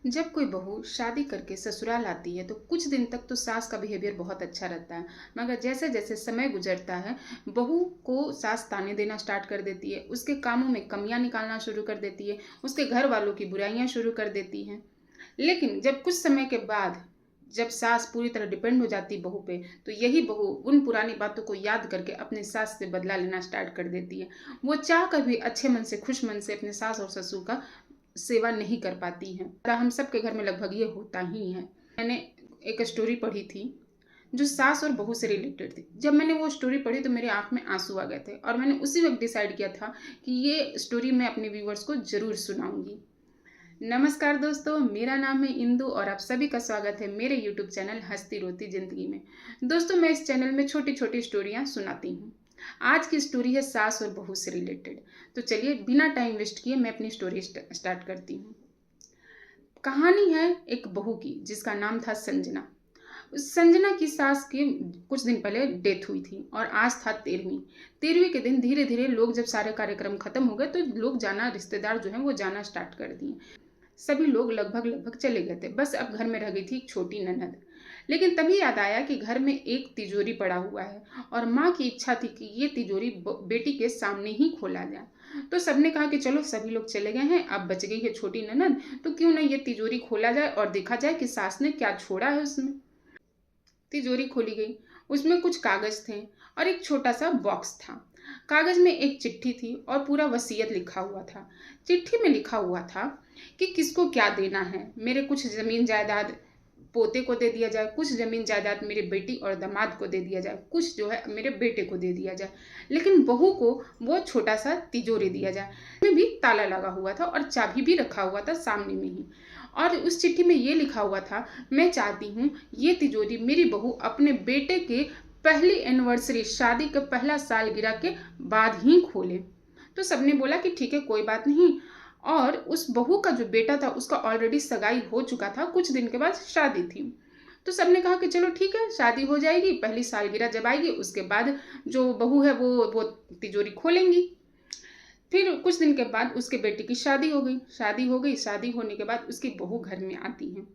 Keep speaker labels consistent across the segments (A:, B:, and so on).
A: जब कोई बहू शादी करके ससुराल आती है तो कुछ दिन तक तो सास का बिहेवियर बहुत अच्छा रहता है। मगर जैसे जैसे समय गुजरता है, बहू को सास ताने देना स्टार्ट कर देती है, उसके कामों में कमियां निकालना शुरू कर देती है, उसके घर वालों की बुराइयां शुरू कर देती हैं। लेकिन जब कुछ समय के बाद जब सास पूरी तरह डिपेंड हो जाती बहू पे, तो यही बहू उन पुरानी बातों को याद करके अपने सास से बदला लेना स्टार्ट कर देती है। वो चाह कर भी अच्छे मन से, खुश मन से अपने सास और ससुर का सेवा नहीं कर पाती हैं। हम सबके घर में लगभग ये होता ही है। मैंने एक स्टोरी पढ़ी थी जो सास और बहू से रिलेटेड थी। जब मैंने वो स्टोरी पढ़ी तो मेरे आंख में आंसू आ गए थे और मैंने उसी वक्त डिसाइड किया था कि ये स्टोरी मैं अपने व्यूवर्स को जरूर सुनाऊंगी। नमस्कार दोस्तों, मेरा नाम है इंदु और आप सभी का स्वागत है मेरे यूट्यूब चैनल हंसती रोती जिंदगी में। दोस्तों, मैं इस चैनल में छोटी छोटी स्टोरियां सुनाती हूँ। आज की स्टोरी है सास और बहू से रिलेटेड। तो चलिए बिना टाइम वेस्ट किए मैं अपनी स्टोरी स्टार्ट करती हूँ। कहानी है एक बहू की जिसका नाम था संजना। उस संजना की सास की कुछ दिन पहले डेथ हुई थी और आज था 13वीं के दिन। धीरे धीरे लोग जब सारे कार्यक्रम खत्म हो गए तो लोग जाना, रिश्तेदार जो है वो जाना स्टार्ट कर दिए। सभी लोग लगभग लगभग चले गए थे, बस अब घर में रह गई थी एक छोटी ननद। लेकिन तभी याद आया कि घर में एक तिजोरी पड़ा हुआ है और माँ की इच्छा थी कि ये तिजोरी बेटी के सामने ही खोला जाए। तो सबने कहा कि चलो, सभी लोग चले गए हैं, अब बच गई है छोटी ननद, तो क्यों ना ये तिजोरी खोला जाए और देखा जाए कि सास ने क्या छोड़ा है उसमें। तिजोरी खोली गई। उसमें कुछ कागज थे और एक छोटा सा बॉक्स था। कागज में एक चिट्ठी थी और पूरा वसीयत लिखा हुआ था। चिट्ठी में लिखा हुआ था कि किसको क्या देना है। मेरे कुछ जमीन जायदाद पोते को दे दिया जाए, कुछ जमीन जायदाद मेरे बेटी और दामाद को दे दिया जाए, कुछ जो है मेरे बेटे को दे दिया जाए, लेकिन बहू को वो छोटा सा तिजोरी दिया जाए। उसमें भी ताला लगा हुआ था और चाबी भी रखा हुआ था सामने में ही। और उस चिट्ठी में ये लिखा हुआ था, मैं चाहती हूँ ये तिजोरी मेरी बहू अपने बेटे के पहली एनिवर्सरी, शादी का पहला सालगिरह के बाद ही खोले। तो सबने बोला कि ठीक है, कोई बात नहीं। और उस बहू का जो बेटा था उसका ऑलरेडी सगाई हो चुका था, कुछ दिन के बाद शादी थी। तो सबने कहा कि चलो ठीक है, शादी हो जाएगी, पहली सालगिरह जब आएगी उसके बाद जो बहू है वो तिजोरी खोलेंगी। फिर कुछ दिन के बाद उसके बेटे की शादी हो गई। शादी होने के बाद उसकी बहू घर में आती है।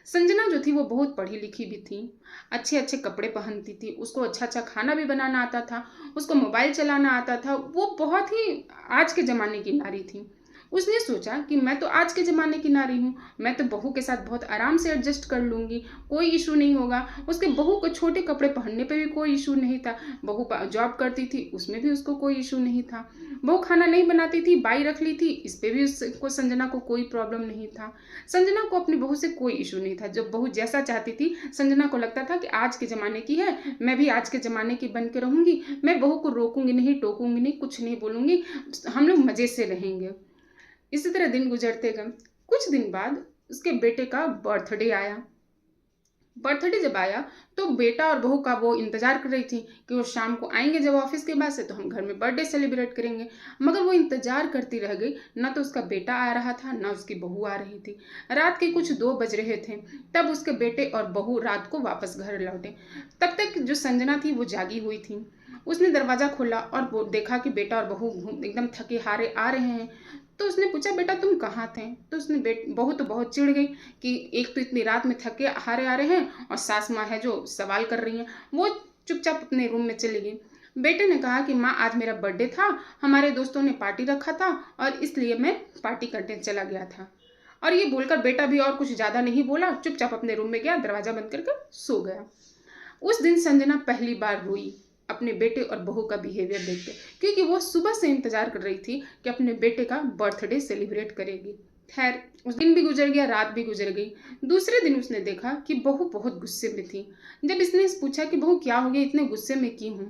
A: संजना जो थी वो बहुत पढ़ी लिखी भी थी, अच्छे अच्छे कपड़े पहनती थी, उसको अच्छा अच्छा खाना भी बनाना आता था, उसको मोबाइल चलाना आता था। वो बहुत ही आज के ज़माने की नारी थी। उसने सोचा कि मैं तो आज के ज़माने की नारी हूँ, मैं तो बहू के साथ बहुत आराम से एडजस्ट कर लूँगी, कोई इशू नहीं होगा। उसके बहू को छोटे कपड़े पहनने पे भी कोई इशू नहीं था। बहू जॉब करती थी, उसमें भी उसको कोई इशू नहीं था। बहू खाना नहीं बनाती थी, बाई रख ली थी, इस पे भी उसको, संजना को कोई प्रॉब्लम नहीं था। संजना को अपनी बहू से कोई इशू नहीं था। जब बहू जैसा चाहती थी, संजना को लगता था कि आज के ज़माने की है, मैं भी आज के ज़माने की बन के रहूँगी, मैं बहू को रोकूंगी नहीं, टोकूंगी नहीं, कुछ नहीं बोलूँगी, हम लोग मज़े से रहेंगे। इसी तरह दिन गुजरते गए। कुछ दिन बाद उसके बेटे का बर्थडे आया। बर्थडे जब आया तो बेटा और बहू का वो इंतजार कर रही थी कि वो शाम को आएंगे जब ऑफिस के बाद से, तो हम घर में बर्थडे सेलिब्रेट करेंगे। मगर वो इंतजार करती रह गई, ना तो उसका बेटा आ रहा था ना उसकी बहू आ रही थी। रात के कुछ 2 बज रहे थे, तब उसके बेटे और बहू रात को वापस घर लौटे। तब तक जो संजना थी वो जागी हुई थी। उसने दरवाजा खोला और वो देखा कि बेटा और बहू एकदम थके हारे आ रहे हैं। तो उसने पूछा, बेटा तुम कहाँ थे? तो उसने बहू तो बहुत चिढ़ गई कि एक तो इतनी रात में थके हारे आ रहे हैं और सास माँ है जो सवाल कर रही हैं। वो चुपचाप अपने रूम में चली गई। बेटे ने कहा कि माँ, आज मेरा बर्थडे था, हमारे दोस्तों ने पार्टी रखा था और इसलिए मैं पार्टी करने चला गया था। और ये बोलकर बेटा भी और कुछ ज़्यादा नहीं बोला, चुपचाप अपने रूम में गया, दरवाजा बंद करके सो गया। उस दिन संजना पहली बार रोई अपने बेटे और बहू का बिहेवियर देख के, क्योंकि वो सुबह से इंतजार कर रही थी कि अपने बेटे का बर्थडे सेलिब्रेट करेगी। खैर, उस दिन भी गुजर गया, रात भी गुजर गई। दूसरे दिन उसने देखा कि बहू बहुत गुस्से में थी। जब इसने पूछा कि बहू क्या हो गया, इतने गुस्से में क्यों हूँ,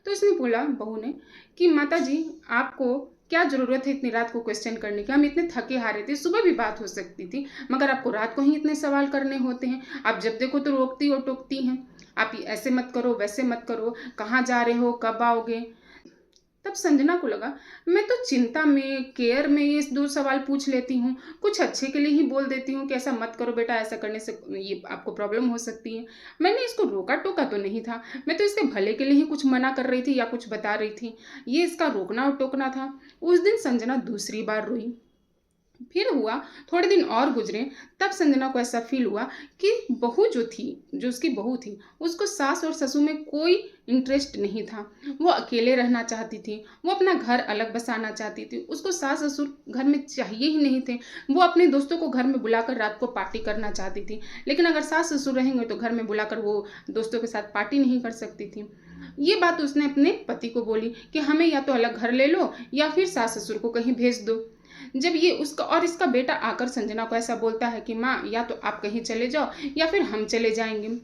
A: तो उसने बोला, बहू ने, कि माता जी, आपको क्या जरूरत है इतनी रात को क्वेश्चन करने की? हम इतने थके हारे थे, सुबह भी बात हो सकती थी, मगर आपको रात को ही इतने सवाल करने होते हैं। आप जब देखो तो रोकती और टोकती हैं। आप ऐसे मत करो, वैसे मत करो, कहाँ जा रहे हो, कब आओगे? तब संजना को लगा, मैं तो चिंता में, केयर में ये 2 सवाल पूछ लेती हूँ, कुछ अच्छे के लिए ही बोल देती हूँ कि ऐसा मत करो बेटा, ऐसा करने से ये आपको प्रॉब्लम हो सकती है। मैंने इसको रोका टोका तो नहीं था, मैं तो इसके भले के लिए ही कुछ मना कर रही थी या कुछ बता रही थी। ये इसका रोकना और टोकना था। उस दिन संजना दूसरी बार रोई। फिर हुआ, थोड़े दिन और गुजरे, तब संजना को ऐसा फील हुआ कि बहू जो थी, जो उसकी बहू थी, उसको सास और ससुर में कोई इंटरेस्ट नहीं था। वो अकेले रहना चाहती थी, वो अपना घर अलग बसाना चाहती थी, उसको सास ससुर घर में चाहिए ही नहीं थे। वो अपने दोस्तों को घर में बुलाकर रात को पार्टी करना चाहती थी, लेकिन अगर सास ससुर रहेंगे तो घर में बुलाकर वो दोस्तों के साथ पार्टी नहीं कर सकती थी। ये बात उसने अपने पति को बोली कि हमें या तो अलग घर ले लो या फिर सास ससुर को कहीं भेज दो। जब ये उसका और इसका बेटा आकर संजना को ऐसा बोलता है कि माँ, या तो आप कहीं चले जाओ या फिर हम चले जाएंगे।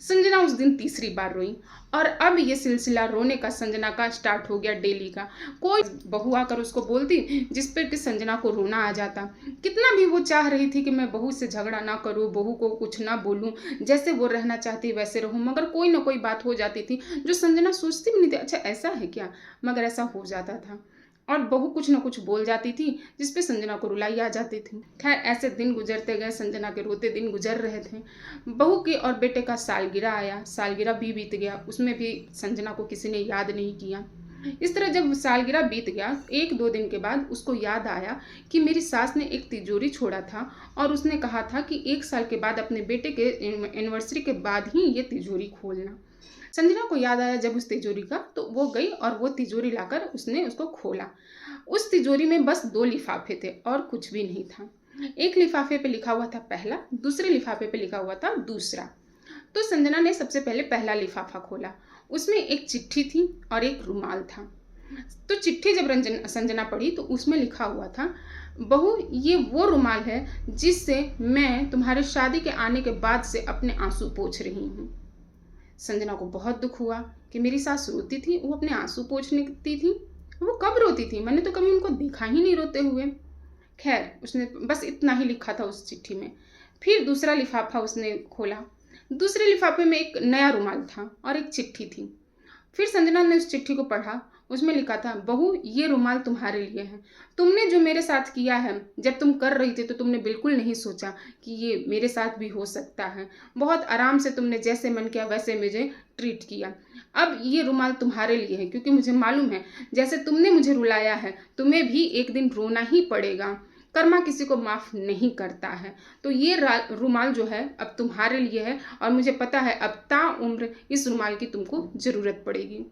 A: संजना उस दिन तीसरी बार रोई और अब ये सिलसिला रोने का संजना का स्टार्ट हो गया डेली का। कोई बहू आकर उसको बोलती जिस पर कि संजना को रोना आ जाता। कितना भी वो चाह रही थी कि मैं बहू से झगड़ा ना करूँ, बहू को कुछ ना बोलूँ, जैसे वो रहना चाहती वैसे रहूँ, मगर कोई ना कोई बात हो जाती थी जो संजना सोचती भी नहीं थी अच्छा ऐसा है क्या, मगर ऐसा हो जाता था और बहू कुछ न कुछ बोल जाती थी जिसपे संजना को रुलाई आ जाती थी। खैर ऐसे दिन गुजरते गए, संजना के रोते दिन गुजर रहे थे। बहू के और बेटे का सालगिरह आया, सालगिरह भी बीत गया, उसमें भी संजना को किसी ने याद नहीं किया। इस तरह जब सालगिरह बीत गया, 1-2 दिन के बाद उसको याद आया कि मेरी सास ने एक तिजोरी छोड़ा था और उसने कहा था कि 1 साल के बाद अपने बेटे के एनिवर्सरी के बाद ही ये तिजोरी खोलना। संजना को याद आया जब उस तिजोरी का, तो वो गई और वो तिजोरी लाकर उसने उसको खोला। उस तिजोरी में बस 2 लिफाफे थे और कुछ भी नहीं था। एक लिफाफे पे लिखा हुआ था पहला, दूसरे लिफाफे पे लिखा हुआ था दूसरा। तो संजना ने सबसे पहले पहला लिफाफा खोला, उसमें एक चिट्ठी थी और एक रुमाल था। तो चिट्ठी जब संजना पढ़ी तो उसमें लिखा हुआ था, बहू ये वो रुमाल है जिससे मैं तुम्हारे शादी के आने के बाद से अपने आंसू पोंछ रही हूँ। संजना को बहुत दुख हुआ कि मेरी सास रोती थी, वो अपने आंसू पोंछती थी। वो कब रोती थी, मैंने तो कभी उनको देखा ही नहीं रोते हुए। खैर उसने बस इतना ही लिखा था उस चिट्ठी में। फिर दूसरा लिफाफा उसने खोला, दूसरे लिफाफे में एक नया रुमाल था और एक चिट्ठी थी। फिर संजना ने उस चिट्ठी को पढ़ा, उसमें लिखा था, बहू ये रुमाल तुम्हारे लिए है। तुमने जो मेरे साथ किया है, जब तुम कर रही थी तो तुमने बिल्कुल नहीं सोचा कि ये मेरे साथ भी हो सकता है। बहुत आराम से तुमने जैसे मन किया वैसे मुझे ट्रीट किया। अब ये रुमाल तुम्हारे लिए है, क्योंकि मुझे मालूम है जैसे तुमने मुझे रुलाया है तुम्हें भी एक दिन रोना ही पड़ेगा। कर्मा किसी को माफ़ नहीं करता है। तो ये रुमाल जो है अब तुम्हारे लिए है और मुझे पता है अब ताउम्र इस रुमाल की तुमको ज़रूरत पड़ेगी।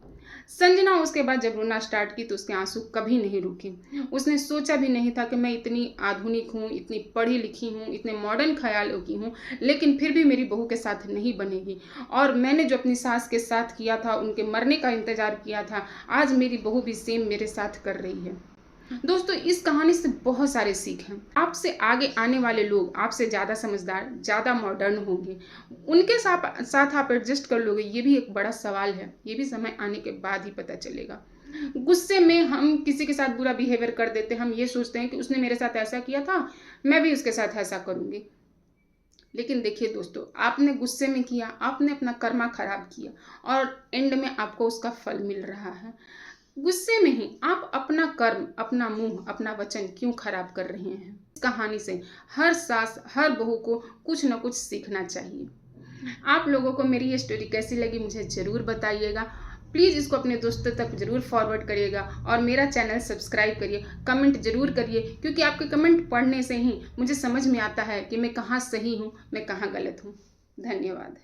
A: संजना उसके बाद जब रोना स्टार्ट की तो उसके आंसू कभी नहीं रुके। उसने सोचा भी नहीं था कि मैं इतनी आधुनिक हूँ, इतनी पढ़ी लिखी हूँ, इतने मॉडर्न ख्यालों की हूँ, लेकिन फिर भी मेरी बहू के साथ नहीं बनेगी। और मैंने जो अपनी सास के साथ किया था, उनके मरने का इंतज़ार किया था, आज मेरी बहू भी सेम मेरे साथ कर रही है। दोस्तों इस कहानी से बहुत सारे सीख हैं। आपसे आगे आने वाले लोग आपसे ज़्यादा समझदार, ज़्यादा मॉडर्न होंगे, उनके साथ आप एडजस्ट कर लोगे, ये भी एक बड़ा सवाल है। ये भी समय आने के बाद ही पता चलेगा। गुस्से में हम किसी के साथ बुरा बिहेवियर कर देते हैं, हम ये सोचते हैं कि उसने मेरे साथ ऐसा किया था, मैं भी उसके साथ ऐसा करूँगी। लेकिन देखिए दोस्तों, आपने गुस्से में किया, आपने अपना कर्मा खराब किया और एंड में आपको उसका फल मिल रहा है। गुस्से में ही आप अपना कर्म, अपना मुंह, अपना वचन क्यों खराब कर रहे हैं। इस कहानी से हर सास, हर बहू को कुछ न कुछ सीखना चाहिए। आप लोगों को मेरी ये स्टोरी कैसी लगी मुझे ज़रूर बताइएगा। प्लीज़ इसको अपने दोस्तों तक ज़रूर फॉरवर्ड करिएगा और मेरा चैनल सब्सक्राइब करिए, कमेंट ज़रूर करिए, क्योंकि आपके कमेंट पढ़ने से ही मुझे समझ में आता है कि मैं कहाँ सही हूँ, मैं कहाँ गलत हूँ। धन्यवाद।